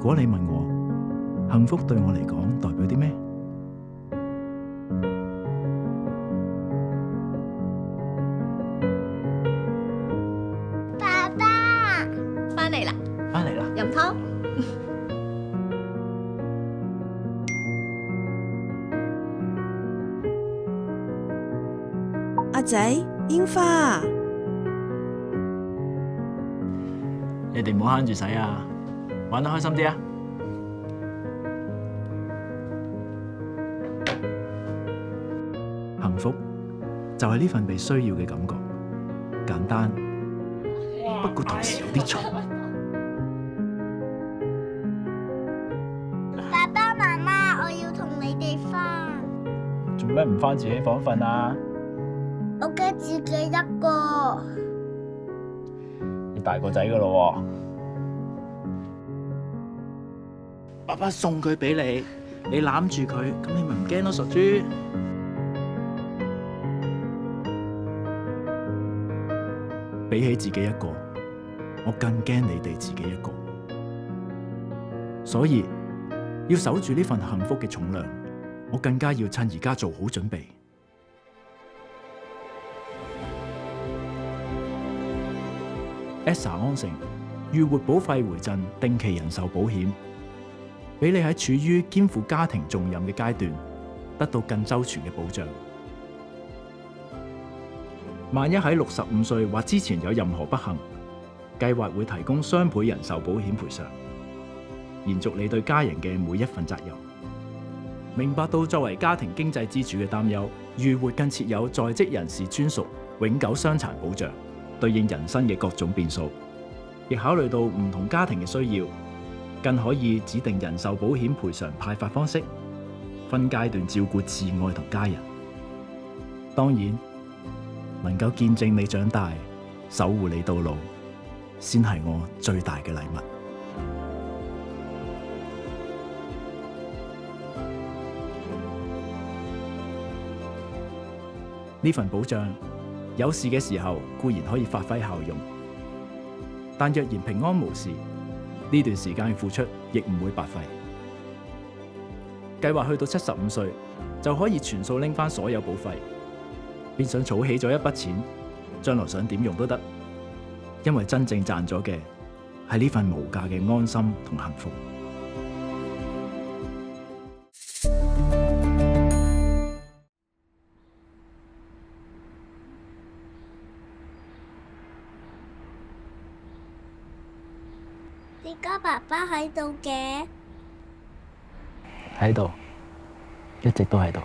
果你問我，幸福對我嚟講代表啲咩？爸爸，返嚟啦，返嚟啦，飲湯。阿仔，櫻花啊！你哋唔好慳住使啊，玩得開心啲啊！幸福就係呢份被需要嘅感覺，簡單，不過同時有啲重。爸爸媽媽，我要同你哋返。做咩唔返自己房瞓啊？我驚自己一個。你大個仔噶咯喎，爸爸送佢俾你，你攬住佢，咁你咪唔驚咯，傻豬。比起自己一個，我更驚你哋自己一個，所以要守住呢份幸福嘅重量，我更加要趁而家做好準備。ESSA 安城預活保費回贈定期人壽保險，俾你喺處於肩負家庭重任嘅階段，得到更周全嘅保障。萬一喺65歲或之前有任何不幸，計劃會提供雙倍人壽保險賠償，延續你對家人嘅每一份責任。明白到作為家庭經濟支柱嘅擔憂，預活更設有在職人士專屬永久傷殘保障，對應人生嘅各種變數，亦考慮到唔同家庭嘅需要，更可以指定人壽保險賠償派發方式，分階段照顧摯愛同家人。當然，能夠見證你長大，守護你到老，先係我最大嘅禮物。呢份保障，有事嘅時候固然可以發揮效用，但若然平安無事，呢段時間嘅付出亦唔會白費。計劃去到75歲就可以全數拎返所有保費，變相儲起咗一筆錢，將來想點用都得。因為真正賺咗嘅係呢份無價嘅安心同幸福。點解爸爸喺度嘅？喺度，一直都喺度。